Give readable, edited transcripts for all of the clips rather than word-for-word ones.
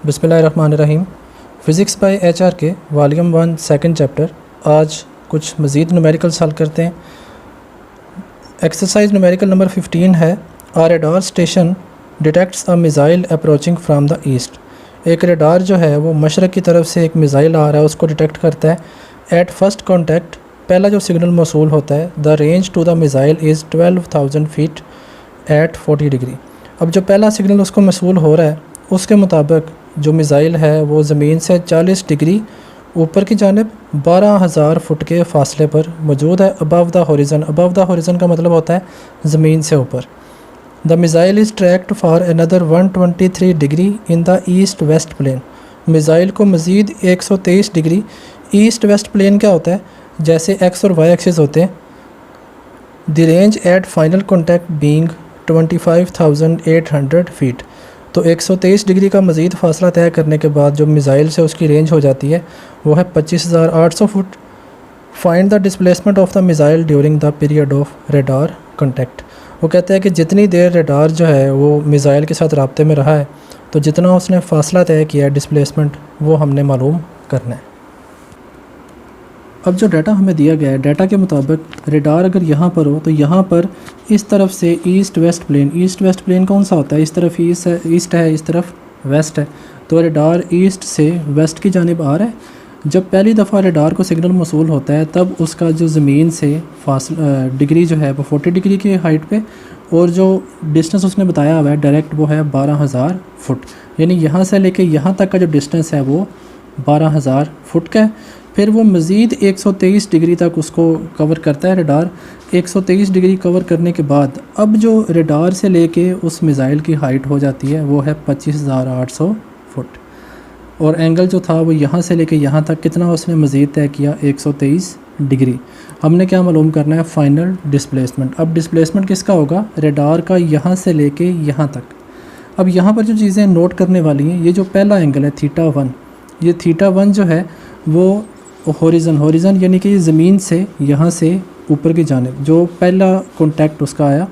बिस्मिल्लाहिर्रहमानिर्रहीम। Physics bye HR के volume 1 second chapter. आज कुछ मज़ीद न्यूमेरिकल हल करते हैं। एक्सरसाइज न्यूमेरिकल नंबर 15 है। A radar station detects a missile approaching from the east. एक रेडार जो है वो मशरक़ की तरफ से एक मिज़ाइल आ रहा है, उसको डिटेक्ट करता है। एट फर्स्ट कॉन्टैक्ट, पहला जो सिग्नल मौसूल होता है, the range to the missile is 12,000 feet at 40 degree. अब जो पहला सिग्नल उसको मौसूल हो रहा है उसके मुताबिक जो मिज़ाइल है वो ज़मीन से 40 डिग्री ऊपर की जानिब 12,000 फुट के फ़ासले पर मौजूद है। Above the horizon, above the horizon का मतलब होता है ज़मीन से ऊपर। The missile is tracked for another 123 degree in the east west plane. Missile को मज़ीद 123 डिग्री, ईस्ट वेस्ट प्लेन क्या होता है, जैसे एक्स और वाई एक्सिस होते हैं। The range at final contact being 25,800 feet. तो 123 डिग्री का मज़ीद फ़ासला तय करने के बाद जो मिज़ाइल से उसकी रेंज हो जाती है वो है 25,800 foot. Find the displacement of the missile during the period of radar contact. वो कहता है कि जितनी देर रेडार जो है वो मिज़ाइल के साथ राब्ते में रहा है तो जितना उसने फ़ासला तय किया है डिस्प्लेसमेंट, वो हमने मालूम करना है। अब जो डाटा हमें दिया गया है, डाटा के मुताबिक रेडार अगर यहाँ पर हो तो यहाँ पर इस तरफ से east west plane, east west plane कौन सा होता है, इस तरफ ईस्ट है, इस तरफ वेस्ट है। तो रेडार ईस्ट से वेस्ट की जानिब आ रहा है। जब पहली दफ़ा रेडार को सिग्नल मौसूल होता है तब उसका जो ज़मीन से डिग्री जो है वो 40 डिग्री की हाइट पे, और जो डिस्टेंस उसने बताया हुआ है डायरेक्ट वो है 12,000 फुट। यानी यहाँ से लेके यहाँ तक का जो डिस्टेंस है वो 12,000 फुट का है। फिर वो मज़ीद 123 डिग्री तक उसको कवर करता है रेडार। 123 डिग्री कवर करने के बाद अब जो रेडार से लेके उस मिज़ाइल की हाइट हो जाती है वो है 25,800 फुट। और एंगल जो था वो यहाँ से लेके यहाँ तक कितना उसने मज़ीद तय किया, 123 डिग्री। हमने क्या मालूम करना है, फ़ाइनल डिस्प्लेसमेंट। अब डिस्प्लेसमेंट किसका होगा, रेडार का, यहाँ से लेके यहाँ तक। अब यहाँ पर जो चीज़ें नोट करने वाली हैं, ये जो पहला एंगल है θ1, ये θ1 जो है वो हॉरिज़न यानी कि ज़मीन से यहाँ से ऊपर की जानिब जो पहला कॉन्टैक्ट उसका आया,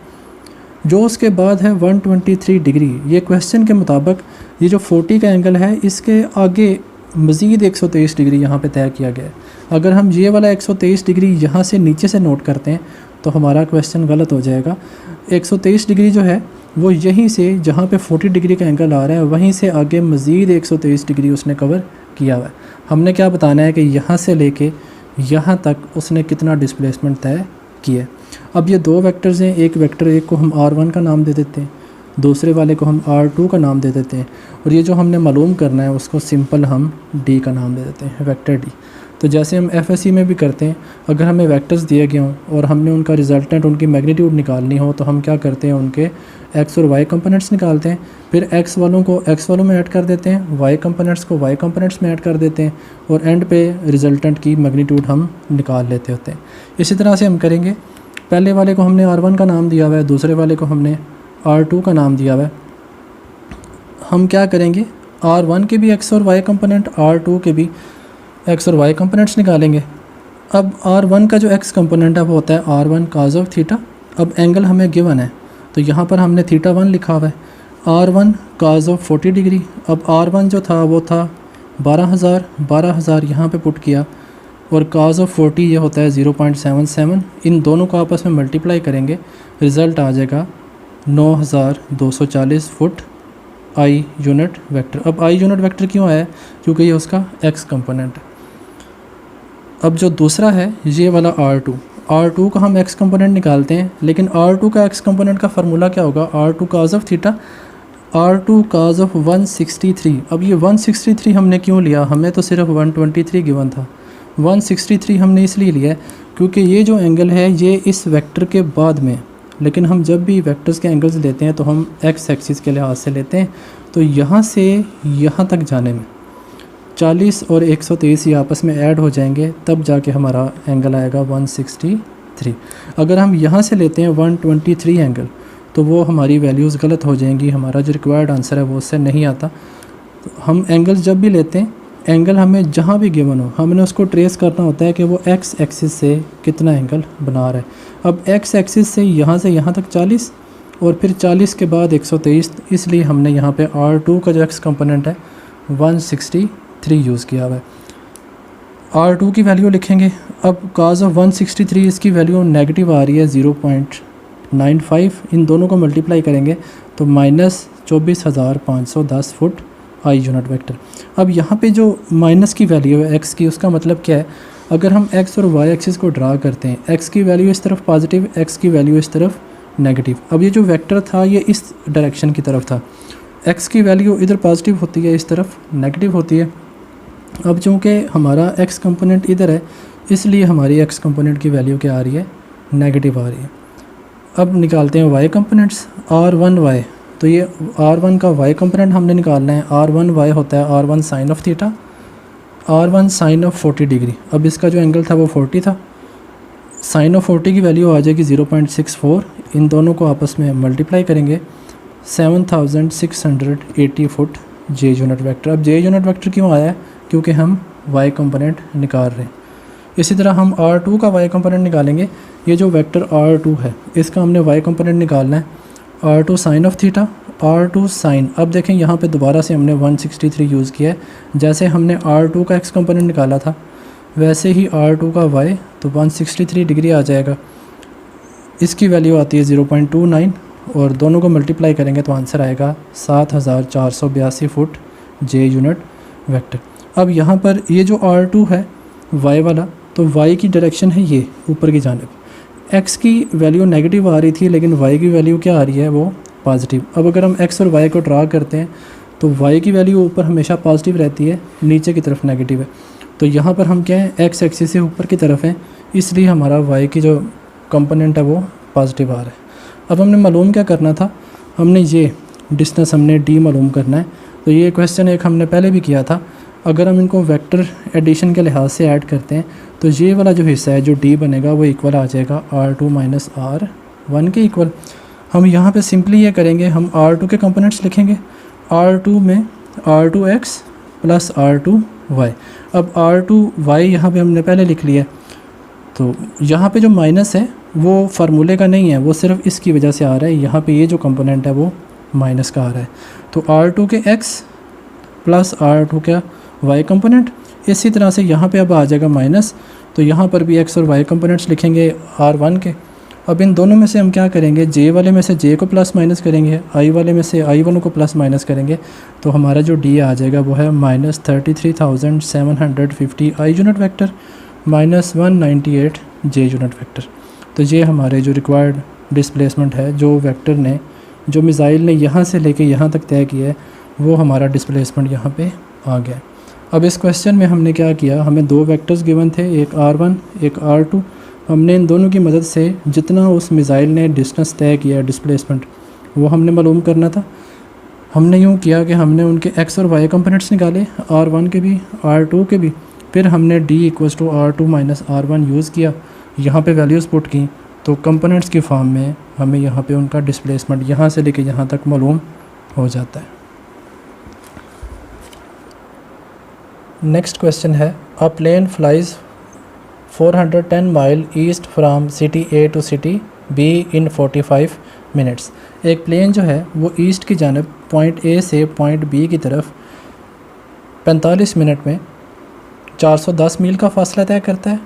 जो उसके बाद है 123 डिग्री। ये क्वेश्चन के मुताबिक ये जो 40 का एंगल है इसके आगे मज़ीद 123 डिग्री यहाँ पे तय किया गया है। अगर हम ये वाला 123 डिग्री यहाँ से नीचे से नोट करते हैं तो हमारा क्वेश्चन गलत हो जाएगा। 123 डिग्री जो है वो यहीं से जहाँ पे 40 डिग्री का एंगल आ रहा है वहीं से आगे मज़ीद 123 डिग्री उसने कवर किया हुआ है। हमने क्या बताना है कि यहाँ से लेके यहाँ तक उसने कितना डिस्प्लेसमेंट तय किया। अब ये दो वेक्टर्स हैं, एक वेक्टर एक को हम R1 का नाम दे देते हैं, दूसरे वाले को हम R2 का नाम दे देते हैं, और ये जो हमने मालूम करना है उसको सिंपल हम D का नाम दे देते हैं, वेक्टर D। तो जैसे हम FSE में भी करते हैं, अगर हमें वेक्टर्स दिए गए हों और हमने उनका रिजल्टेंट, उनकी मैग्नीट्यूड निकालनी हो तो हम क्या करते हैं, उनके x और y कंपोनेंट्स निकालते हैं। फिर x वालों को x वालों में ऐड कर देते हैं, y कंपोनेंट्स को y कंपोनेंट्स में ऐड कर देते हैं, और एंड पे रिजल्टेंट की मैग्नीट्यूड हम निकाल लेते होते हैं। इसी तरह से हम करेंगे। पहले वाले को हमने R1 का नाम दिया हुआ है, दूसरे वाले को हमने R2 का नाम दिया हुआ है। हम क्या करेंगे, R1 के भी x और y कंपोनेंट, R2 के भी x और y कंपोनेंट्स निकालेंगे। अब R1 का जो x कंपोनेंट है वो होता है R1 cos ऑफ थीटा। अब एंगल हमें गिवन है तो यहाँ पर हमने θ1 लिखा हुआ है, R1 cos ऑफ 40 डिग्री। अब R1 जो था वो था 12,000 यहाँ पे पुट किया, और cos ऑफ 40 ये होता है 0.77। इन दोनों को आपस में मल्टीप्लाई करेंगे, रिज़ल्ट आ जाएगा 9,240 फुट आई यूनिट वेक्टर। अब आई यूनिट वेक्टर क्यों आया, क्योंकि ये उसका x कंपोनेंट है। अब जो दूसरा है ये वाला R2 का हम x कंपोनेंट निकालते हैं, लेकिन R2 का x कंपोनेंट का फार्मूला क्या होगा, R2 cos of theta, R2 cos of 163। अब ये 163 हमने क्यों लिया, हमें तो सिर्फ 123 गिवन था। 163 हमने इसलिए लिया है क्योंकि ये जो एंगल है ये इस वेक्टर के बाद में, लेकिन हम जब भी वेक्टर्स के एंगल्स लेते हैं तो हम x एक्सिस के लिहाज से लेते हैं। तो यहाँ से यहाँ तक जाने में 40 और 123 ये आपस में ऐड हो जाएंगे, तब जाके हमारा एंगल आएगा 163। अगर हम यहाँ से लेते हैं 123 एंगल तो वो हमारी वैल्यूज़ गलत हो जाएंगी, हमारा जो रिक्वायर्ड आंसर है वो उससे नहीं आता। तो हम एंगल्स जब भी लेते हैं, एंगल हमें जहाँ भी गिवन हो हमने उसको ट्रेस करना होता है कि वो x एक्सिस से कितना एंगल बना रहा है। अब x एक्सिस से यहाँ तक 40 और फिर 40 के बाद 123, इसलिए हमने यहाँ पे R2 का जो x कंपोनेंट है 163 यूज़ किया हुआ है। R2 की वैल्यू लिखेंगे। अब cos ऑफ 163 इसकी वैल्यू नेगेटिव आ रही है 0.95, इन दोनों को मल्टीप्लाई करेंगे तो -24,510 फुट आई यूनिट वेक्टर। अब यहाँ पे जो माइनस की वैल्यू है x की, उसका मतलब क्या है, अगर हम x और y एक्सिस को ड्रा करते हैं, x की वैल्यू इस तरफ पॉजिटिव, x की वैल्यू इस तरफ नेगेटिव। अब ये जो वेक्टर था ये इस डायरेक्शन की तरफ था, x की वैल्यू इधर पॉजिटिव होती है, इस तरफ नेगेटिव होती है। अब चूँकि हमारा x कंपोनेंट इधर है, इसलिए हमारी x कंपोनेंट की वैल्यू क्या आ रही है, नेगेटिव आ रही है। अब निकालते हैं y कंपोनेंट्स। r1y, तो ये r1 का y कंपोनेंट हमने निकालना है। r1y होता है r1 sine of theta, r1 sine of 40 degree. अब इसका जो एंगल था वो 40 था, साइन ऑफ 40 की वैल्यू आ जाएगी 0.64। इन दोनों को आपस में मल्टीप्लाई करेंगे 7680 फुट j यूनिट वेक्टर। अब j यूनिट वेक्टर क्यों आया है, क्योंकि हम y कंपोनेंट निकाल रहे हैं। इसी तरह हम r2 का y कंपोनेंट निकालेंगे। ये जो वेक्टर r2 है इसका हमने y कंपोनेंट निकालना है, r2 sign of theta, r2 sign. अब देखें यहाँ पे दोबारा से हमने 163 यूज़ किया है। जैसे हमने r2 का x कंपोनेंट निकाला था वैसे ही r2 का y, तो 163 डिग्री आ जाएगा। इसकी वैल्यू आती है 0.29 और दोनों को मल्टीप्लाई करेंगे तो आंसर आएगा 7482 फुट j यूनिट वेक्टर। अब यहाँ पर ये जो r2 है y वाला, तो y की डायरेक्शन है ये ऊपर की जानिब। x की वैल्यू नेगेटिव आ रही थी लेकिन y की वैल्यू क्या आ रही है, वो पॉजिटिव। अब अगर हम x और y को ड्रा करते हैं तो y की वैल्यू ऊपर हमेशा पॉजिटिव रहती है, नीचे की तरफ नेगेटिव है। तो यहाँ पर हम क्या है, x एक्सिस से ऊपर की तरफ है, इसलिए हमारा y की जो कंपोनेंट है वो पॉजिटिव आ रहा है। अब हमने मालूम क्या करना था, हमने ये डिस्टेंस हमने d मालूम करना है। तो ये क्वेश्चन एक हमने पहले भी किया था। अगर हम इनको वेक्टर एडिशन के लिहाज से ऐड करते हैं तो ये वाला जो हिस्सा है जो d बनेगा वो इक्वल आ जाएगा r2 माइनस r1 के इक्वल। हम यहाँ पे सिंपली ये करेंगे, हम r2 के कंपोनेंट्स लिखेंगे, r2 में r2x प्लस r2y। अब r2y यहाँ पे हमने पहले लिख लिया है, तो यहाँ पे जो माइनस है वो फार्मूले का नहीं है, वो सिर्फ इसकी वजह से आ रहा है। यहाँ पे ये जो कंपोनेंट है वो माइनस का आ रहा है। तो r2 के x प्लस r2 का y कंपोनेंट। इसी तरह से यहाँ पे अब आ जाएगा माइनस, तो यहाँ पर भी x और y कंपोनेंट्स लिखेंगे r1 के। अब इन दोनों में से हम क्या करेंगे, j वाले में से j को प्लस माइनस करेंगे, i वाले में से i1 को प्लस माइनस करेंगे, तो हमारा जो d आ जाएगा वो है -33,750 i unit vector -198 j unit vector. तो ये हमारे जो रिक्वायर्ड डिस्प्लेसमेंट है, जो वेक्टर ने, जो मिसाइल ने यहाँ से लेके यहाँ तक तय किया है, वो हमारा डिस्प्लेसमेंट यहाँ पे आ गया। अब इस क्वेश्चन में हमने क्या किया, हमें दो वेक्टर्स गिवन थे, एक r1 एक r2। हमने इन दोनों की मदद से जितना उस मिसाइल ने डिस्टेंस तय किया डिस्प्लेसमेंट, वो हमने मालूम करना था। हमने यूँ किया कि हमने उनके x और y कंपोनेंट्स निकाले, r1 के भी r2 के भी। फिर हमने d = r2 minus r1 use किया, यहाँ पे वैल्यूज़ पुट की, तो कंपोनेंट्स की फॉर्म में हमें यहाँ पे उनका डिस्प्लेसमेंट यहाँ से लेके यहाँ तक मालूम हो जाता है। नेक्स्ट क्वेश्चन है, a plane flies 410 mile east from city A to city B in 45 minutes. एक प्लेन जो है वो ईस्ट की जानब पॉइंट ए से पॉइंट बी की तरफ 45 मिनट में 410 मील का फासला तय करता है।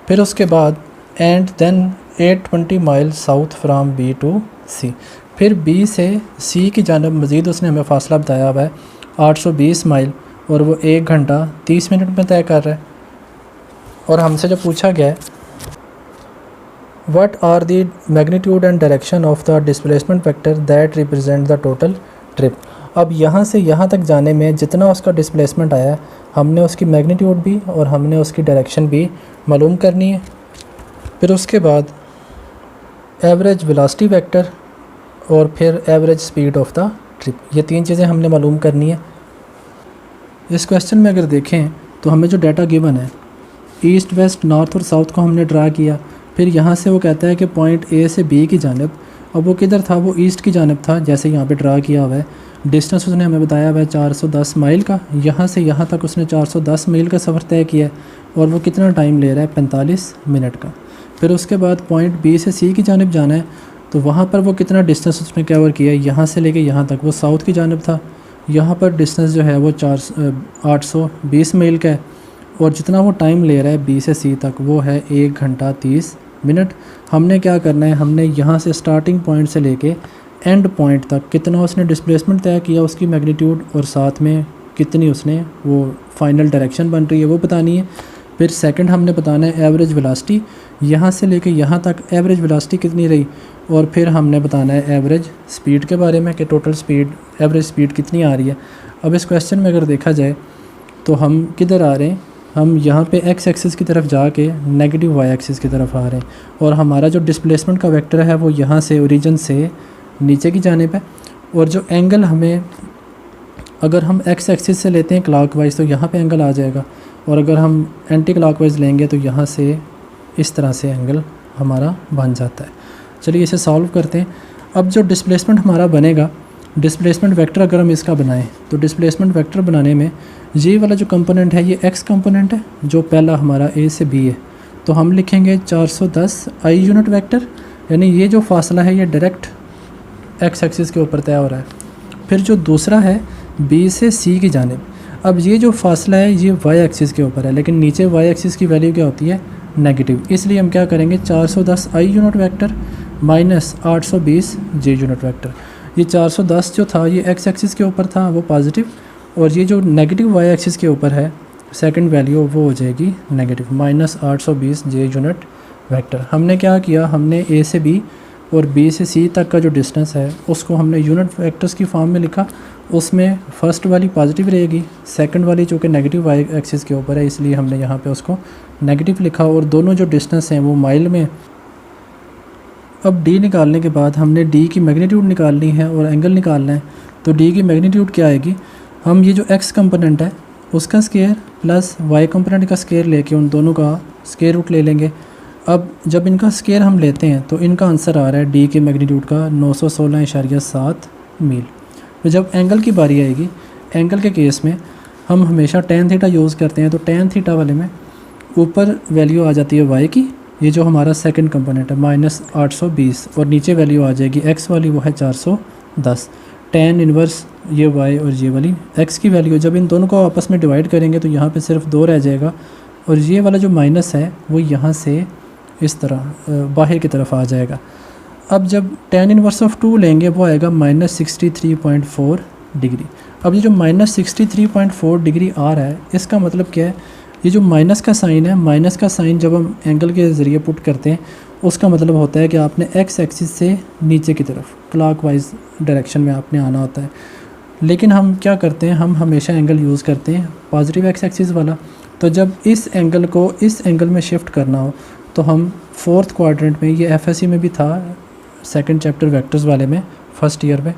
फिर उसके बाद and then 820 mile south from B to C. फिर बी से सी की जानब मज़ीद उसने हमें फ़ासला बताया हुआ है 820 माइल, और वो 1 घंटा 30 मिनट में तय कर रहा है। और हमसे जो पूछा गया है, what are the magnitude and direction of the displacement vector that represent the total trip. अब यहाँ से यहाँ तक जाने में जितना उसका डिस्प्लेसमेंट आया है, हमने उसकी मैग्नीट्यूड भी और हमने उसकी डायरेक्शन भी मालूम करनी है। फिर उसके बाद एवरेज वेलोसिटी वेक्टर और फिर average speed of the trip, ये 3 चीज़ें हमने मालूम करनी है। इस क्वेश्चन में अगर देखें तो हमें जो डाटा गिवन है, ईस्ट वेस्ट नॉर्थ और साउथ को हमने ड्रा किया। फिर यहाँ से वो कहता है कि पॉइंट ए से बी की जानब, अब वो किधर था, वो ईस्ट की जानब था, जैसे यहाँ पे ड्रा किया हुआ है। डिस्टेंस उसने हमें बताया हुआ है 410 माइल का, यहाँ से यहाँ तक उसने 410 मील का सफ़र तय किया है, और वो कितना टाइम ले रहा है, 45 मिनट का। फिर उसके बाद पॉइंट बी से सी की जानब जाना है, तो वहाँ पर वो कितना डिस्टेंस उसने कवर किया है, यहाँ से लेके यहाँ तक, वो साउथ की जानब था, यहाँ पर डिस्टेंस जो है वो 820 मील का है और जितना वो टाइम ले रहा है बी से सी तक वो है 1 घंटा 30 मिनट। हमने क्या करना है, हमने यहाँ से स्टार्टिंग पॉइंट से लेके एंड पॉइंट तक कितना उसने डिस्प्लेसमेंट तय किया, उसकी मैग्नीट्यूड, और साथ में कितनी उसने वो फाइनल डायरेक्शन बन रही है वो बतानी है। फिर सेकंड हमने बताना है एवरेज वेलोसिटी, यहाँ से लेके यहाँ तक एवरेज वेलोसिटी कितनी रही, और फिर हमने बताना है एवरेज स्पीड के बारे में कि टोटल स्पीड, एवरेज स्पीड कितनी आ रही है। अब इस क्वेश्चन में अगर देखा जाए तो हम किधर आ रहे हैं, हम यहाँ पे एक्स एक्सिस की तरफ जाके नेगेटिव वाई एक्सिस की तरफ आ रहे हैं, और हमारा जो डिस्प्लेसमेंट का वेक्टर है वो यहाँ से ओरिजिन से नीचे की जानिब है, और जो एंगल हमें, अगर हम एक्स एक्सिस से लेते हैं क्लॉकवाइज तो यहाँ पे एंगल आ जाएगा, और अगर हम एंटी क्लॉकवाइज लेंगे तो यहाँ से इस तरह से एंगल हमारा बन जाता है। चलिए इसे सॉल्व करते हैं। अब जो डिस्प्लेसमेंट हमारा बनेगा, डिस्प्लेसमेंट वेक्टर अगर हम इसका बनाएं तो डिस्प्लेसमेंट वेक्टर बनाने में ये वाला जो कंपोनेंट है ये एक्स कंपोनेंट है, जो पहला हमारा ए से बी है, तो हम लिखेंगे 410 आई यूनिट वेक्टर, यानी ये जो फासला है ये डायरेक्ट एक्स एक्सिस के ऊपर तय हो रहा है। फिर जो दूसरा है बी से सी की जानिब, अब ये जो फासला है ये वाई एक्सिस के ऊपर है, लेकिन नीचे वाई एक्सिस की वैल्यू क्या होती है, नेगेटिव, इसलिए हम क्या करेंगे 410 I unit vector minus 820 J unit vector. ये 410 जो था ये एक्स एक्सिस के ऊपर था वो पॉजिटिव, और ये जो नेगेटिव वाई एक्सिस के ऊपर है सेकंड वैल्यू वो हो जाएगी नेगेटिव, माइनस 820 जे यूनिट वेक्टर। हमने क्या किया, हमने ए से बी और बी से सी तक का जो डिस्टेंस है उसको हमने यूनिट वेक्टर्स की फॉर्म में लिखा, उसमें फर्स्ट वाली पॉजिटिव रहेगी, सेकंड वाली चूँकि नेगेटिव वाई एक्सिस के ऊपर है इसलिए हमने यहाँ पे उसको नेगेटिव लिखा, और दोनों जो डिस्टेंस हैं वो माइल में। अब डी निकालने के बाद हमने डी की मैग्नीट्यूड निकालनी है और एंगल निकालना है, तो डी की मैग्नीट्यूड क्या आएगी, हम ये जो एक्स कंपोनेंट है उसका स्क्वायर प्लस वाई कंपोनेंट का स्क्वायर लेके उन दोनों का स्क्वायर रूट ले लेंगे। अब जब इनका स्क्वायर हम लेते हैं तो इनका आंसर आ रहा है डी के मैग्नीट्यूड का 916.7 मील। तो जब एंगल की बारी आएगी, एंगल के केस में हम हमेशा टेन थीटा यूज़ करते हैं, तो टेन थीटा वाले में ऊपर वैल्यू आ जाती है वाई की, ये जो हमारा सेकंड कंपोनेंट है माइनस 820, और नीचे वैल्यू आ जाएगी एक्स वाली वो है 410, टेन इन्वर्स ये वाई और ये वाली एक्स की वैल्यू। जब इन दोनों को आपस में डिवाइड करेंगे तो यहाँ पे सिर्फ 2 रह जाएगा, और ये वाला जो माइनस है वो यहाँ से इस तरह बाहर की तरफ आ जाएगा। अब जब टेन इन्वर्स ऑफ 2 लेंगे वो आएगा माइनस 63.4 डिग्री। अब ये जो माइनस 63.4 डिग्री आ रहा है इसका मतलब क्या है, ये जो माइनस का साइन है, माइनस का साइन जब हम एंगल के ज़रिए पुट करते हैं उसका मतलब होता है कि आपने एक्स एक्सिस से नीचे की तरफ क्लॉकवाइज डायरेक्शन में आपने आना होता है। लेकिन हम क्या करते हैं, हम हमेशा एंगल यूज़ करते हैं पॉजिटिव एक्स एक्सिस वाला, तो जब इस एंगल को इस एंगल में शिफ्ट करना हो तो हम फोर्थ क्वाड्रेंट में, ये एफएससी में भी था सेकंड चैप्टर वेक्टर्स वाले में फर्स्ट ईयर में,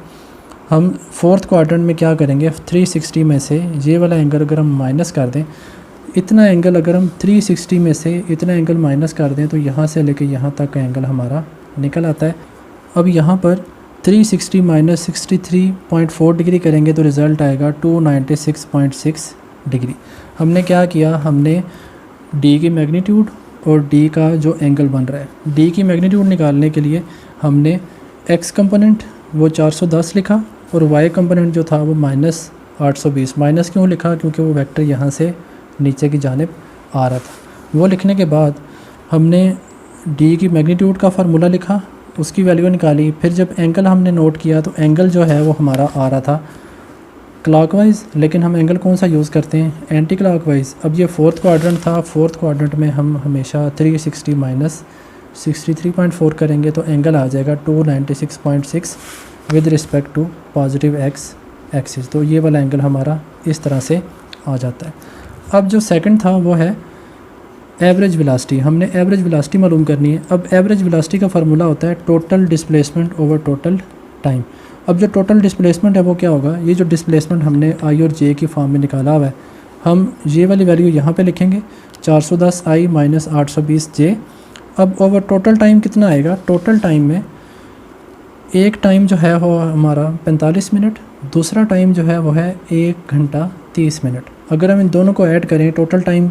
हम फोर्थ क्वाड्रेंट में क्या करेंगे, 360 में से ये वाला एंगल अगर हम माइनस कर दें, इतना एंगल अगर हम 360 में से इतना एंगल माइनस कर दें तो यहाँ से लेके यहाँ तक का एंगल हमारा निकल आता है। अब यहाँ पर 360 माइनस 63.4 डिग्री करेंगे तो रिज़ल्ट आएगा 296.6 डिग्री। हमने क्या किया, हमने डी की मैग्नीट्यूड और डी का जो एंगल बन रहा है, डी की मैग्नीट्यूड निकालने के लिए हमने एक्स कंपोनेंट वो 410 लिखा और वाई कंपोनेंट जो था वो माइनस 820। माइनस क्यों लिखा, क्योंकि वो वेक्टर यहाँ से नीचे की जानिब आ रहा था। वो लिखने के बाद हमने डी की मैग्नीट्यूड का फार्मूला लिखा, उसकी वैल्यू निकाली। फिर जब एंगल हमने नोट किया तो एंगल जो है वो हमारा आ रहा था क्लॉकवाइज, लेकिन हम एंगल कौन सा यूज़ करते हैं, एंटी क्लॉकवाइज। अब ये फोर्थ क्वाड्रेंट था, फोर्थ क्वाड्रेंट में हम हमेशा 360 माइनस 63.4 करेंगे तो एंगल आ जाएगा 296.6 with respect to positive X axis. तो ये वाला एंगल हमारा इस तरह से आ जाता है। अब जो सेकंड था वो है एवरेज वेलोसिटी। हमने एवरेज वेलोसिटी मालूम करनी है। अब एवरेज वेलोसिटी का फार्मूला होता है total displacement over total time. अब जो टोटल डिस्प्लेसमेंट है वो क्या होगा, ये जो डिस्प्लेसमेंट हमने आई और जे की फॉर्म में निकाला हुआ है, हम ये वाली वैल्यू यहाँ पे लिखेंगे 410 आई माइनस 820 जे। अब ओवर टोटल टाइम कितना आएगा, टोटल टाइम में एक टाइम जो है वो हमारा 45 मिनट, दूसरा टाइम जो है वो है 1 घंटा 30 मिनट। अगर हम इन दोनों को ऐड करें टोटल टाइम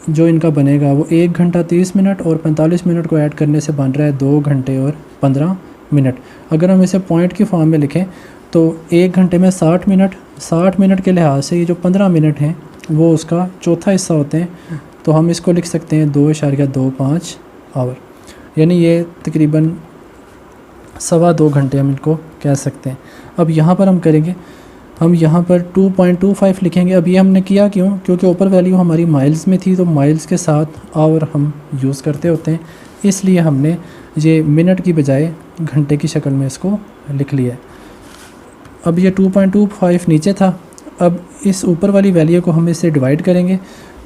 जो इनका बनेगा वो 1 घंटा 30 मिनट और 45 मिनट को ऐड करने से बन रहा है 2 घंटे और 15 मिनट। अगर हम इसे पॉइंट की फॉर्म में लिखें तो 1 घंटे में 60 मिनट के लिहाज से ये जो 15 मिनट हैं वो उसका चौथा हिस्सा होते हैं। तो हम इसको लिख सकते हैं 2.25 आवर, यानी ये तकरीबन 2.25 घंटे हम इनको कह सकते हैं। अब यहाँ पर हम करेंगे, हम यहाँ पर 2.25 लिखेंगे। अब ये हमने किया क्यों? क्योंकि ऊपर वैल्यू हमारी माइल्स में थी, तो माइल्स के साथ आवर हम यूज़ करते होते हैं, इसलिए हमने ये मिनट की बजाय घंटे की शक्ल में इसको लिख लिया है। अब ये 2.25 नीचे था, अब इस ऊपर वाली वैल्यू को हम इससे डिवाइड करेंगे,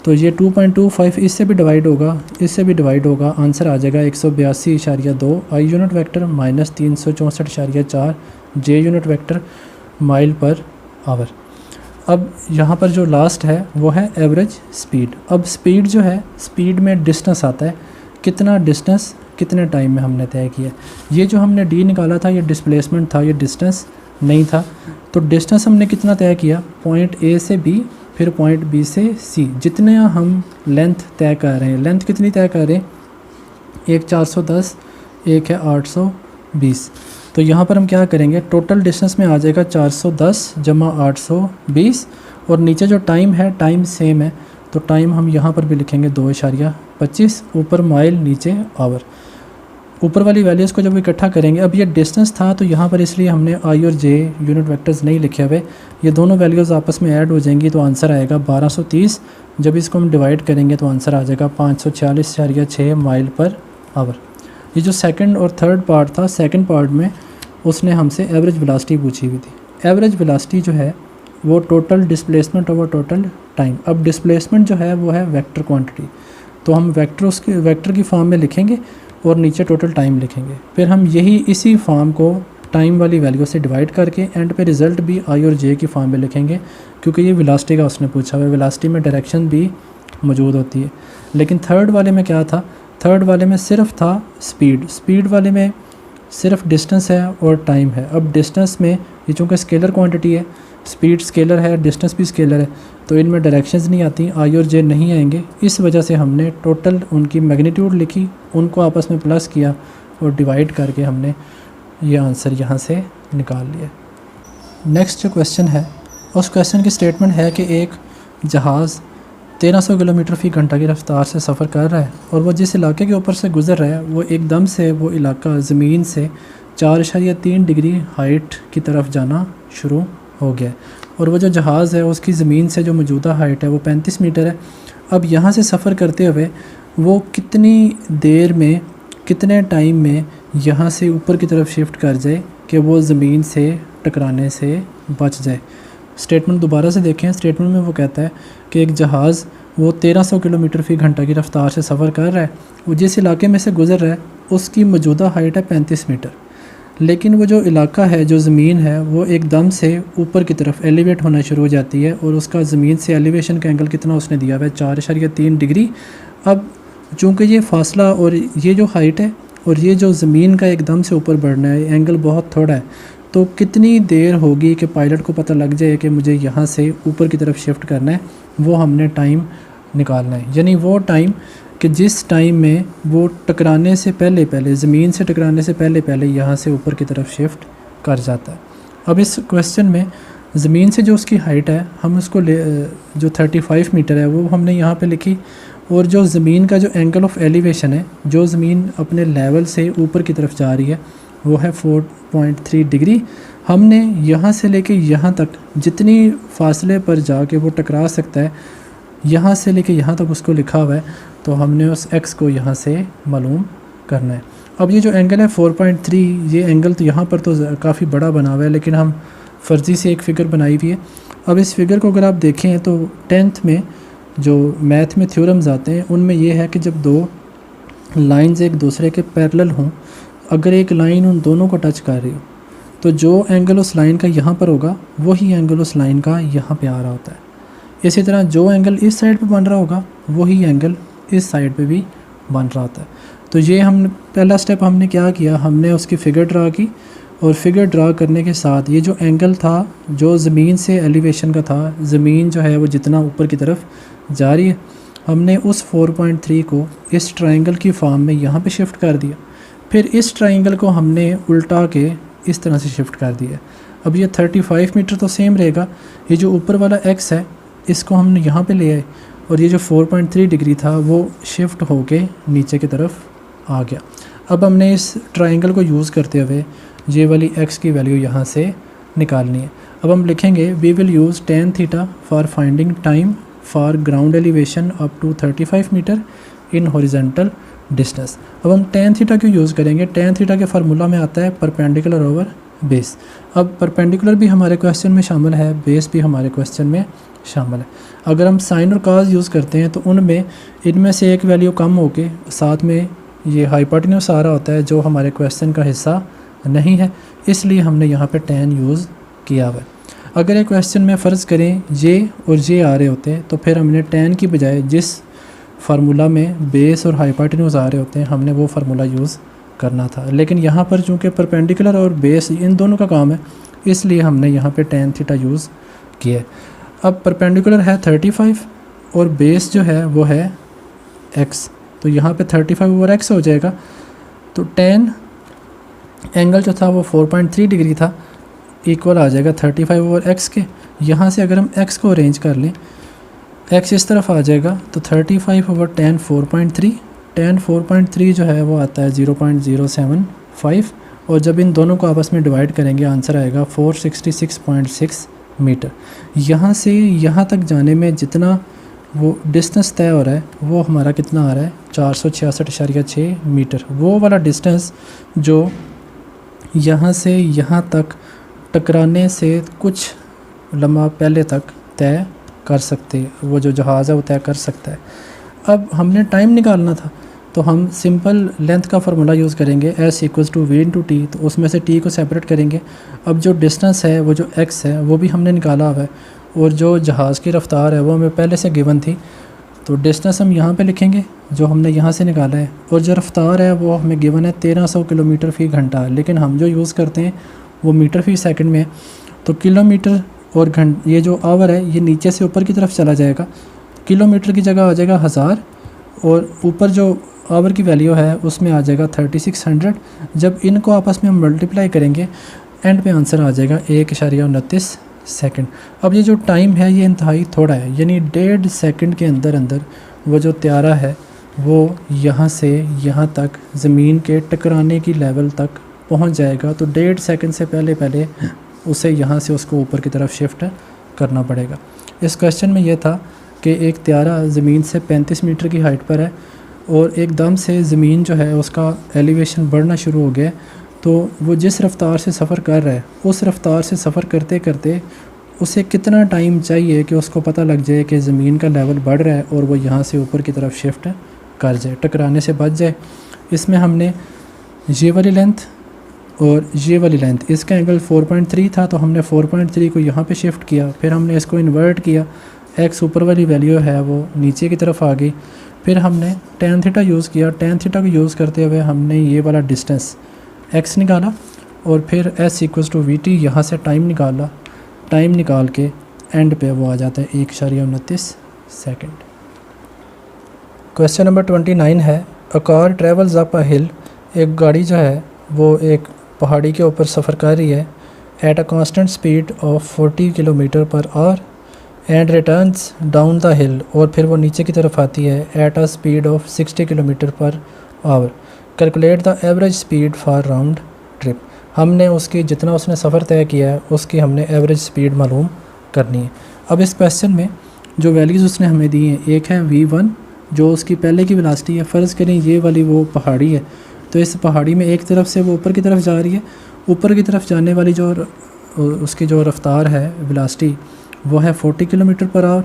तो ये 2.25 इससे भी डिवाइड होगा, इससे भी डिवाइड होगा, आंसर आ जाएगा 182.2 I unit vector minus 364.4 J unit vector mile per hour. अब यहाँ पर जो लास्ट है वो है एवरेज स्पीड। अब स्पीड जो है, स्पीड में डिस्टेंस आता है, कितना डिस्टेंस कितने टाइम में हमने तय किया। ये जो हमने डी निकाला था ये डिस्प्लेसमेंट था, ये डिस्टेंस नहीं था। तो डिस्टेंस हमने कितना तय किया, पॉइंट ए से बी, फिर पॉइंट बी से सी। जितने हम लेंथ तय कर रहे हैं, लेंथ कितनी तय कर रहे हैं, एक 410, एक है 820। तो यहाँ पर हम क्या करेंगे, टोटल डिस्टेंस में आ जाएगा 410 जमा 820, और नीचे जो टाइम है, टाइम सेम है, तो टाइम हम यहाँ पर भी लिखेंगे 2.25, ऊपर माइल नीचे आवर। ऊपर वाली वैल्यूज़ को जब इकट्ठा करेंगे, अब ये डिस्टेंस था तो यहाँ पर इसलिए हमने आई और जे यूनिट वेक्टर्स नहीं लिखे हुए, ये दोनों वैल्यूज़ आपस में ऐड हो जाएंगी, तो आंसर आएगा 1230। जब इसको हम डिवाइड करेंगे तो आंसर आ जाएगा 546.6 माइल पर आवर। ये जो सेकंड और थर्ड पार्ट था, सेकंड पार्ट में उसने हमसे एवरेज वेलोसिटी पूछी हुई थी। एवरेज वेलोसिटी जो है वो total displacement over total time. अब डिस्प्लेसमेंट जो है वो है वेक्टर क्वांटिटी, तो हम वेक्टर की फॉर्म में लिखेंगे और नीचे टोटल टाइम लिखेंगे। फिर हम इसी फॉर्म को टाइम वाली वैल्यू से डिवाइड करके एंड पे रिज़ल्ट भी आई और जे की फॉर्म में लिखेंगे, क्योंकि ये वेलोसिटी का उसने पूछा हुआ है, वेलोसिटी में डायरेक्शन भी मौजूद होती है। लेकिन थर्ड वाले में क्या था, थर्ड वाले में सिर्फ था स्पीड, स्पीड वाले में सिर्फ डिस्टेंस है और टाइम है। अब डिस्टेंस में ये चूँकि स्केलर क्वांटिटी है, स्पीड स्केलर है, डिस्टेंस भी स्केलर है, तो इनमें डायरेक्शंस नहीं आती, आई और जे नहीं आएंगे। इस वजह से हमने टोटल उनकी मैग्नीट्यूड लिखी, उनको आपस में प्लस किया और डिवाइड करके हमने ये आंसर यहाँ से निकाल लिया। नेक्स्ट जो क्वेश्चन है, उस क्वेश्चन की स्टेटमेंट है कि एक जहाज़ 1300 किलोमीटर फ़ी घंटा की रफ्तार से सफ़र कर रहा है और वो जिस इलाके के ऊपर से गुज़र रहा है वो एकदम से वो इलाका ज़मीन से 4.3 डिग्री हाइट की तरफ जाना शुरू हो गया, और वो जो जहाज़ है उसकी ज़मीन से जो मौजूदा हाइट है वो 35 मीटर है। अब यहाँ से सफ़र करते हुए वो कितनी देर में, कितने टाइम में यहाँ से ऊपर की तरफ शिफ्ट कर जाए कि वो ज़मीन से टकराने से बच जाए। स्टेटमेंट दोबारा से देखें, स्टेटमेंट में वो कहता है कि एक जहाज़ वो 1300 किलोमीटर फ़ी घंटा की रफ्तार से सफ़र कर रहा है, वो जिस इलाके में से गुज़र रहा है उसकी मौजूदा हाइट है 35 मीटर, लेकिन वो जो इलाका है, जो ज़मीन है, वो एकदम से ऊपर की तरफ एलिवेट होना शुरू हो जाती है और उसका ज़मीन से एलिवेशन का एंगल कितना उसने दिया हुआ है, 4.3 डिग्री। अब चूँकि ये फासला और ये जो हाइट है और ये जो ज़मीन का एकदम से ऊपर बढ़ना है, एंगल बहुत थोड़ा है, तो कितनी देर होगी कि पायलट को पता लग जाए कि मुझे यहाँ से ऊपर की तरफ शिफ्ट करना है, वो हमने टाइम निकालना है। यानी वो टाइम कि जिस टाइम में वो टकराने से पहले पहले, ज़मीन से टकराने से पहले पहले यहाँ से ऊपर की तरफ शिफ्ट कर जाता है। अब इस क्वेश्चन में ज़मीन से जो उसकी हाइट है, हम उसको जो 35 मीटर है वो हमने यहाँ पे लिखी, और जो ज़मीन का जो एंगल ऑफ एलिवेशन है, जो ज़मीन अपने लेवल से ऊपर की तरफ जा रही है, वो है 4.3 डिग्री। हमने यहाँ से लेके यहाँ तक जितनी फासले पर जाके वो टकरा सकता है, यहाँ से लेके यहाँ तक उसको लिखा हुआ है, तो हमने उस x को यहाँ से मालूम करना है। अब ये जो एंगल है 4.3, ये एंगल तो यहाँ पर तो काफ़ी बड़ा बना हुआ है, लेकिन हम फर्जी से एक फ़िगर बनाई हुई है। अब इस फिगर को अगर आप देखें तो 10th में जो मैथ में थ्योरम्स आते हैं उनमें ये है कि जब दो लाइंस एक दूसरे के पैरेलल हों, अगर एक लाइन उन दोनों को टच कर रही हो, तो जो एंगल उस लाइन का यहाँ पर होगा वही एंगल उस लाइन का यहाँ पे आ रहा होता है। इसी तरह जो एंगल इस साइड पे बन रहा होगा वही एंगल इस साइड पे भी बन रहा होता है। तो ये हम पहला स्टेप हमने क्या किया, हमने उसकी फ़िगर ड्रा की, और फिगर ड्रा करने के साथ ये जो एंगल था जो ज़मीन से एलिवेशन का था, ज़मीन जो है वो जितना ऊपर की तरफ जा रही है, हमने उस 4.3 को इस ट्रायंगल की फॉर्म में यहाँ पे शिफ्ट कर दिया। फिर इस ट्रायंगल को हमने उल्टा के इस तरह से शिफ्ट कर दिया। अब ये 35 मीटर तो सेम रहेगा, ये जो ऊपर वाला x है इसको हमने यहाँ पे ले आए और ये जो 4.3 डिग्री था वो शिफ्ट होके नीचे की तरफ आ गया। अब हमने इस ट्राइंगल को यूज़ करते हुए ये वाली x की वैल्यू यहाँ से निकालनी है। अब हम लिखेंगे we will use tan theta for finding time for ground elevation up to 35 metre in horizontal distance. अब हम tan थीटा क्यों यूज़ करेंगे? tan थीटा के फार्मूला में आता है परपेंडिकुलर ओवर बेस। अब परपेंडिकुलर भी हमारे क्वेश्चन में शामिल है, बेस भी हमारे क्वेश्चन में शामिल है। अगर हम साइन और काज यूज़ करते हैं तो उनमें इनमें से एक वैल्यू कम होके साथ में ये हाइपोटेन्यूज आ रहा होता है जो हमारे क्वेश्चन का हिस्सा नहीं है, इसलिए हमने यहाँ पे tan यूज़ किया हुआ है। अगर एक क्वेश्चन में फ़र्ज़ करें ये और ये आ रहे होते हैं तो फिर हमने tan की बजाय जिस फार्मूला में बेस और हाइपोटेन्यूज आ रहे होते हैं हमने वो फार्मूला यूज़ करना था, लेकिन यहाँ पर चूँकि परपेंडिकुलर और बेस इन दोनों का काम है इसलिए हमने यहाँ पे tan थीटा यूज़ किया है। अब परपेंडिकुलर है 35 और बेस जो है वो है x, तो यहाँ पे 35 ओवर x हो जाएगा। तो tan एंगल जो था वो 4.3 डिग्री था, इक्वल आ जाएगा 35 ओवर x के। यहाँ से अगर हम x को अरेंज कर लें, x इस तरफ आ जाएगा तो 35 ओवर tan 4.3, tan 4.3 जो है वो आता है 0.075 और जब इन दोनों को आपस में डिवाइड करेंगे आंसर आएगा 466.6 मीटर। यहाँ से यहाँ तक जाने में जितना वो डिस्टेंस तय हो रहा है वो हमारा कितना आ रहा है 466.6 मीटर। वो वाला डिस्टेंस जो यहाँ से यहाँ तक टकराने से कुछ लम्हा पहले तक तय कर सकते हैं, वो जो जहाज़ है वो तय कर सकता है। अब हमने टाइम निकालना था तो हम सिंपल लेंथ का फार्मूला यूज़ करेंगे s equals to v into T, तो उसमें से t को सेपरेट करेंगे। अब जो डिस्टेंस है वो जो x है वो भी हमने निकाला हुआ है और जो जहाज़ की रफ़्तार है वो हमें पहले से गिवन थी, तो डिस्टेंस हम यहाँ पे लिखेंगे जो हमने यहाँ से निकाला है और जो रफ़्तार है वो हमें गिवन है 1300 किलोमीटर फ़ी घंटा, लेकिन हम जो यूज़ करते हैं वो मीटर फ़ी सेकंड में है। तो किलोमीटर और ये जो आवर है ये नीचे से ऊपर की तरफ चला जाएगा, किलोमीटर की जगह आ जाएगा 1000 और ऊपर जो आवर की वैल्यू है उसमें आ जाएगा 3600। जब इनको आपस में हम मल्टीप्लाई करेंगे एंड पे आंसर आ जाएगा 1.29 सेकंड। अब ये जो टाइम है ये इंतहाई थोड़ा है, यानी 1.5 सेकंड के अंदर अंदर वो जो त्यारा है वो यहाँ से यहाँ तक ज़मीन के टकराने की लेवल तक पहुँच जाएगा। तो 1.5 सेकंड से पहले उसे यहाँ से उसको ऊपर की तरफ शिफ्ट करना पड़ेगा। इस क्वेश्चन में यह था कि एक त्यारा ज़मीन से 35 मीटर की हाइट पर है और एकदम से ज़मीन जो है उसका एलिवेशन बढ़ना शुरू हो गया, तो वो जिस रफ़्तार से सफ़र कर रहा है उस रफ़्तार से सफ़र करते करते उसे कितना टाइम चाहिए कि उसको पता लग जाए कि ज़मीन का लेवल बढ़ रहा है और वो यहाँ से ऊपर की तरफ शिफ्ट कर जाए, टकराने से बच जाए। इसमें हमने ये वाली लेंथ और ये वाली लेंथ, इसका एंगल 4.3 था तो हमने 4.3 को यहाँ पे शिफ्ट किया, फिर हमने इसको इन्वर्ट किया, x ऊपर वाली वैल्यू है वो नीचे की तरफ आ गई। फिर हमने tan थीटा यूज़ किया, tan थीटा को यूज़ करते हुए हमने ये वाला डिस्टेंस x निकाला और फिर s equals to V T, यहाँ से टाइम निकाला, टाइम निकाल के एंड पे वो आ जाता है 1.29 सेकंड। क्वेश्चन नंबर 29 है, a car travels up a hill, एक गाड़ी जो है वो एक पहाड़ी के ऊपर सफ़र कर रही है at a constant speed of 40 kilometre per hour and returns down the हिल, और फिर वो नीचे की तरफ आती है eight a speed of 60 kilometre per hour. Calculate the average speed for round trip. हमने उसकी जितना उसने सफ़र तय किया है उसकी हमने एवरेज स्पीड मालूम करनी है। अब इस क्वेश्चन में जो वैल्यूज़ उसने हमें दी हैं, एक है v1 जो उसकी पहले की वेलोसिटी है। फ़र्ज़ करें ये वाली वो पहाड़ी है, तो इस पहाड़ी में एक तरफ से वो ऊपर की तरफ जा रही है, ऊपर की तरफ जाने वाली जो उसकी जो रफ़्तार है वेलोसिटी वो है 40 किलोमीटर पर आवर।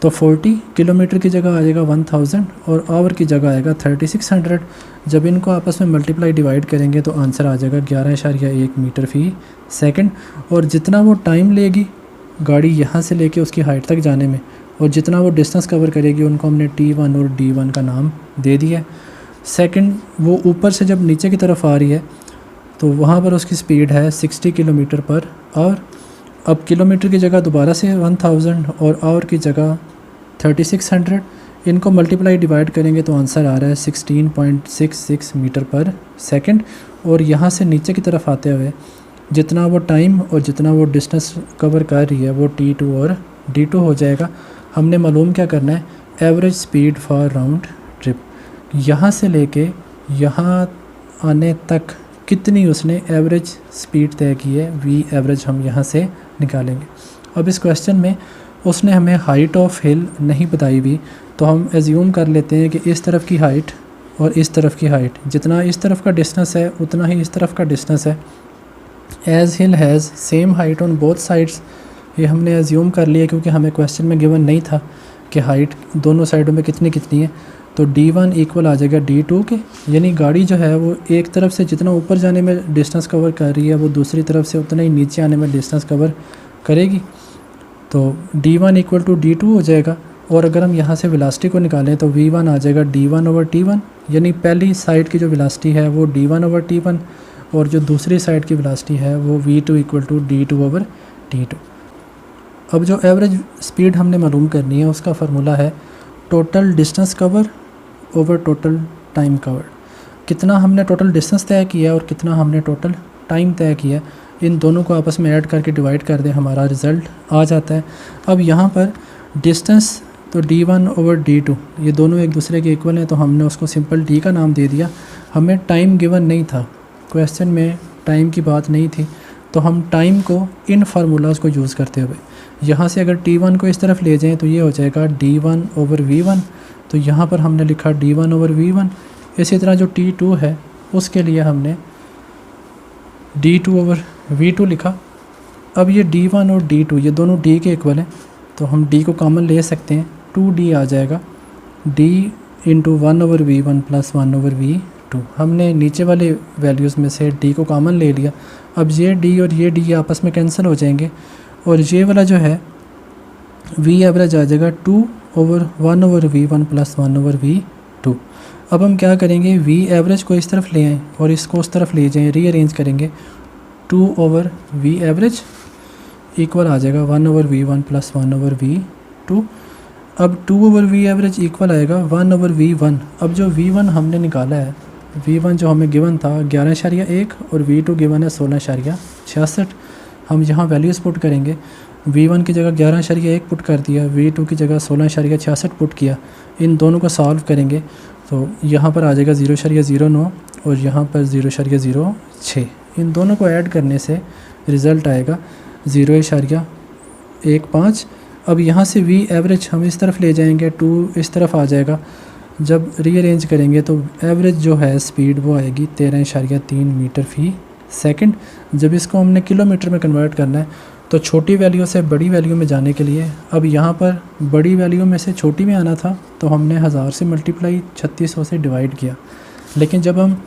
तो 40 किलोमीटर की जगह आ जाएगा 1000 और आवर की जगह आएगा 3600। जब इनको आपस में मल्टीप्लाई डिवाइड करेंगे तो आंसर आ जाएगा 11.1 मीटर फ़ी सेकंड। और जितना वो टाइम लेगी गाड़ी यहाँ से लेके उसकी हाइट तक जाने में और जितना वो डिस्टेंस कवर करेगी उनको हमने T1 और D1 का नाम दे दिया। सेकंड, वो ऊपर से जब नीचे की तरफ आ रही है तो वहाँ पर उसकी स्पीड है 60 किलोमीटर पर आवर। अब किलोमीटर की जगह दोबारा से 1000 और आवर की जगह 3600, इनको मल्टीप्लाई डिवाइड करेंगे तो आंसर आ रहा है 16.66 मीटर पर सेकंड। और यहाँ से नीचे की तरफ आते हुए जितना वो टाइम और जितना वो डिस्टेंस कवर कर रही है वो T2 और D2 हो जाएगा। हमने मालूम क्या करना है, average speed for round trip, यहाँ से लेके यहाँ आने तक कितनी उसने एवरेज स्पीड तय की है, वी एवरेज हम यहाँ से निकालेंगे। अब इस क्वेश्चन में उसने हमें हाइट ऑफ हिल नहीं बताई हुई, तो हम एज्यूम कर लेते हैं कि इस तरफ की हाइट और इस तरफ की हाइट, जितना इस तरफ का डिस्टेंस है उतना ही इस तरफ का डिस्टेंस है। As hill has same height on both sides, ये हमने एज्यूम कर लिया क्योंकि हमें क्वेश्चन में गिवन नहीं था कि हाइट दोनों साइडों में कितनी कितनी है। तो D1 इक्वल आ जाएगा D2 के, यानी गाड़ी जो है वो एक तरफ से जितना ऊपर जाने में डिस्टेंस कवर कर रही है वो दूसरी तरफ से उतना ही नीचे आने में डिस्टेंस कवर करेगी। तो D1 इक्वल टू D2 हो जाएगा। और अगर हम यहाँ से वेलोसिटी को निकालें तो V1 आ जाएगा D1 ओवर T1, यानी पहली साइड की जो वेलोसिटी है वो D1 ओवर T1 और जो दूसरी साइड की वेलोसिटी है वो V2 equal to D2 over T2। अब जो एवरेज स्पीड हमने मालूम करनी है उसका फार्मूला है total distance cover over total time cover. कितना हमने टोटल डिस्टेंस तय किया और कितना हमने टोटल टाइम तय किया, इन दोनों को आपस में ऐड करके डिवाइड कर दें, हमारा रिज़ल्ट आ जाता है। अब यहाँ पर डिस्टेंस तो D1 ओवर D2 ये दोनों एक दूसरे के इक्वल हैं, तो हमने उसको सिंपल D का नाम दे दिया। हमें टाइम गिवन नहीं था, क्वेश्चन में टाइम की बात नहीं थी, तो हम टाइम को इन फार्मूलाज को यूज़ करते हुए यहाँ से अगर T1 को इस तरफ ले जाएं तो ये हो जाएगा D1 ओवर V1, तो यहाँ पर हमने लिखा D1 ओवर V1। इसी तरह जो T2 है उसके लिए हमने D2 ओवर V2 लिखा। अब ये D1 और D2 ये दोनों D के इक्वल हैं, तो हम D को कॉमन ले सकते हैं, 2D आ जाएगा, D into 1 over V1 plus 1 over V2। हमने नीचे वाले वैल्यूज़ में से D को कॉमन ले लिया। अब ये D और ये D आपस में कैंसिल हो जाएंगे और ये वाला जो है V एवरेज आ जाएगा 2 over 1 over V1 plus 1 over V2। अब हम क्या करेंगे, V एवरेज को इस तरफ ले आएँ और इसको उस तरफ ले जाएँ, रीअरेंज करेंगे, 2 ओवर V एवरेज इक्वल आ जाएगा 1 over V1 plus 1 over V2। अब 2 ओवर V एवरेज इक्वल आएगा 1 ओवर V1। अब जो V1 हमने निकाला है, V1 जो हमें गिवन था 11.1 और V2 गिवन है 16.66। हम यहाँ वैल्यूज़ पुट करेंगे, V1 की जगह 11.1 पुट कर दिया, V2 की जगह 16.66 पुट किया। इन दोनों को सॉल्व करेंगे तो यहाँ पर आ जाएगा 0.09 और यहाँ पर 0.06। इन दोनों को ऐड करने से रिज़ल्ट आएगा 0.15। अब यहाँ से V एवरेज हम इस तरफ ले जाएंगे, 2 इस तरफ आ जाएगा। जब रीअरेंज करेंगे तो एवरेज जो है स्पीड वो आएगी 13.3 मीटर फी सेकंड। जब इसको हमने किलोमीटर में कन्वर्ट करना है तो छोटी वैल्यू से बड़ी वैल्यू में जाने के लिए, अब यहाँ पर बड़ी वैल्यू में से छोटी में आना था तो हमने 1000 से मल्टीप्लाई 3600 से डिवाइड किया। लेकिन जब हम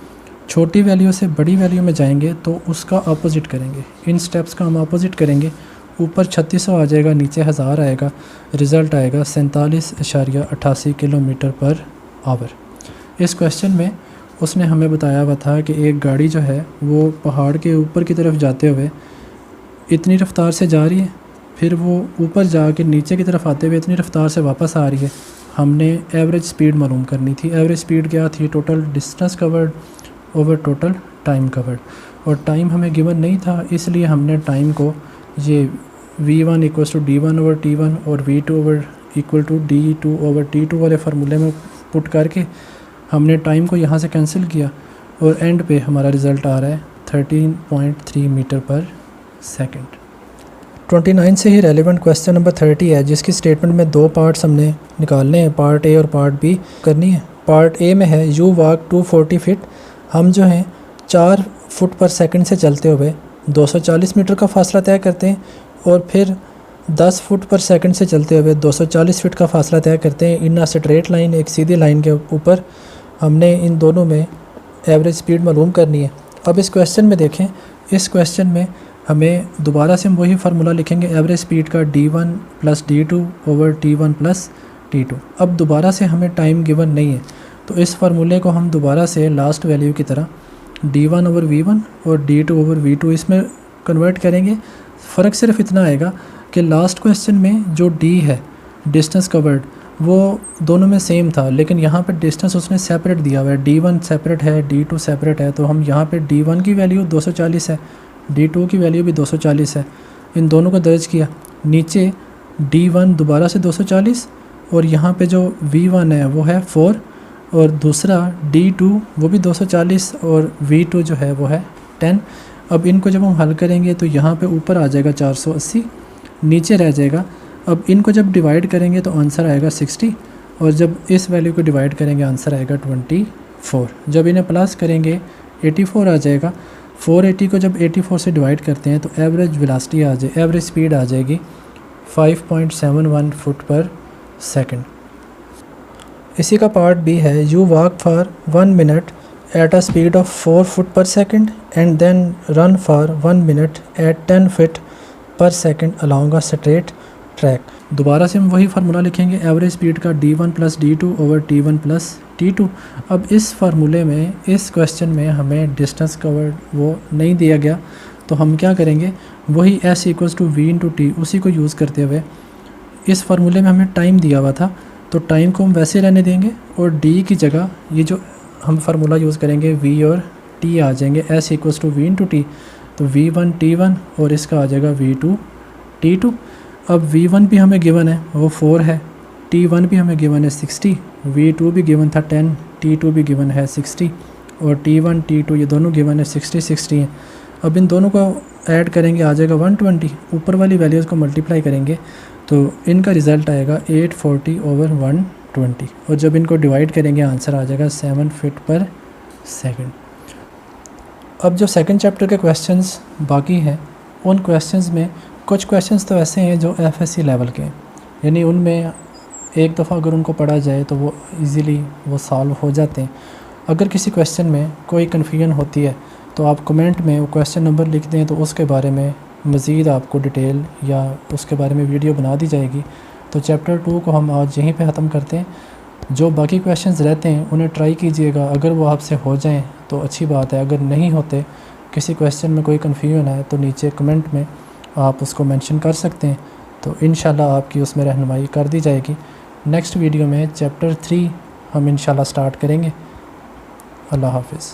छोटी वैल्यू से बड़ी वैल्यू में जाएंगे तो उसका अपोजिट करेंगे, इन स्टेप्स का हम अपोजिट करेंगे। ऊपर 3600 आ जाएगा, नीचे 1000 आएगा, रिज़ल्ट आएगा 47.88 किलोमीटर पर आवर। इस क्वेश्चन में उसने हमें बताया हुआ था कि एक गाड़ी जो है वो पहाड़ के ऊपर की तरफ जाते हुए इतनी रफ़्तार से जा रही है, फिर वो ऊपर जाके नीचे की तरफ आते हुए इतनी रफ़्तार से वापस आ रही है। हमने एवरेज स्पीड मालूम करनी थी। एवरेज स्पीड क्या थी, total distance covered over total time covered, और टाइम हमें गिवन नहीं था, इसलिए हमने टाइम को ये V1 equals to D1 over T1 और V2 over equal to D2 over T2 वाले फार्मूले में पुट करके हमने टाइम को यहाँ से कैंसिल किया और एंड पे हमारा रिज़ल्ट आ रहा है 13.3 मीटर पर सेकंड। 29 से ही रेलेवेंट क्वेश्चन नंबर 30 है, जिसकी स्टेटमेंट में दो पार्ट्स हमने निकालने हैं, पार्ट ए और पार्ट बी करनी है। पार्ट ए में है यू वॉक 240 फीट, हम जो हैं 4 फुट पर सेकंड से चलते हुए 240 मीटर का फासला तय करते हैं और फिर 10 फुट पर सेकंड से चलते हुए 240 फीट का फासला तय करते हैं इन अ स्ट्रेट लाइन, एक सीधी लाइन के ऊपर। हमने इन दोनों में एवरेज स्पीड मालूम करनी है। अब इस क्वेश्चन में देखें, इस क्वेश्चन में हमें दोबारा से हम वही फार्मूला लिखेंगे एवरेज स्पीड का D1 plus D2 over T1 plus T2। अब दोबारा से हमें टाइम गिवन नहीं है, तो इस फार्मूले को हम दोबारा से लास्ट वैल्यू की तरह D1 ओवर V1 और D2 ओवर V2 इसमें कन्वर्ट करेंगे। फ़र्क सिर्फ इतना आएगा कि लास्ट क्वेश्चन में जो D है डिस्टेंस कवर्ड वो दोनों में सेम था, लेकिन यहाँ पर डिस्टेंस उसने सेपरेट दिया हुआ है, D1 सेपरेट है, D2 सेपरेट है। तो हम यहाँ पे D1 की वैल्यू 240 है, D2 की वैल्यू भी 240 है। इन दोनों को दर्ज किया, नीचे D1 दोबारा से 240 और यहाँ पे जो V1 है वो है 4 और दूसरा D2 वो भी 240 और V2 जो है वो है 10। अब इनको जब हम हल करेंगे तो यहाँ पे ऊपर आ जाएगा 480, नीचे रह जाएगा। अब इनको जब डिवाइड करेंगे तो आंसर आएगा 60 और जब इस वैल्यू को डिवाइड करेंगे आंसर आएगा 24। जब इन्हें प्लस करेंगे 84 आ जाएगा। 480 को जब 84 से डिवाइड करते हैं तो एवरेज वेलोसिटी आ जाए, एवरेज स्पीड आ जाएगी 5.71 फुट पर सेकंड। इसी का पार्ट बी है, you walk for 1 minute at a speed of 4 foot per second and then run for 1 minute at 10 feet per second along a straight track. दोबारा से हम वही formula लिखेंगे, average speed का D1 plus D2 over T1 plus T2। अब इस फार्मूले में, इस क्वेश्चन में हमें डिस्टेंस कवर्ड वो नहीं दिया गया, तो हम क्या करेंगे, वही S equals to V into T उसी को यूज़ करते हुए, इस फार्मूले में हमें टाइम दिया हुआ था तो टाइम को हम वैसे रहने देंगे और D की जगह ये जो हम फार्मूला यूज़ करेंगे V और T आ जाएंगे, S equals to V into T, तो V1 T1 और इसका आ जाएगा V2 T2। अब V1 भी हमें गिवन है वो 4 है, T1 भी हमें गिवन है 60, V2 भी गिवन था 10, T2 भी गिवन है 60 और T1 T2 ये दोनों गिवन है 60 हैं। अब इन दोनों को ऐड करेंगे आ जाएगा 120, ऊपर वाली वैल्यूज़ को मल्टीप्लाई करेंगे तो इनका रिज़ल्ट आएगा 840 ओवर 120 और जब इनको डिवाइड करेंगे आंसर आ जाएगा 7 फीट पर सेकंड। अब जो सेकंड चैप्टर के क्वेश्चंस बाकी हैं उन क्वेश्चंस में कुछ क्वेश्चंस तो ऐसे हैं जो FSC लेवल के हैं, यानी उनमें एक दफ़ा अगर उनको पढ़ा जाए तो वो इजीली वो सॉल्व हो जाते हैं। अगर किसी क्वेश्चन में कोई कन्फ्यूजन होती है तो आप कमेंट में वो क्वेश्चन नंबर लिख दें तो उसके बारे में मज़ीद आपको डिटेल या उसके बारे में वीडियो बना दी जाएगी। तो चैप्टर 2 को हम आज यहीं पे ख़त्म करते हैं। जो बाकी क्वेश्चंस रहते हैं उन्हें ट्राई कीजिएगा, अगर वो आपसे हो जाएं तो अच्छी बात है, अगर नहीं होते, किसी क्वेश्चन में कोई कन्फ्यूजन है तो नीचे कमेंट में आप उसको मेंशन कर सकते हैं, तो इंशाल्लाह आपकी उसमें रहनुमाई कर दी जाएगी। नेक्स्ट वीडियो में चैप्टर 3 हम इंशाल्लाह स्टार्ट करेंगे। अल्लाह हाफ़िज़।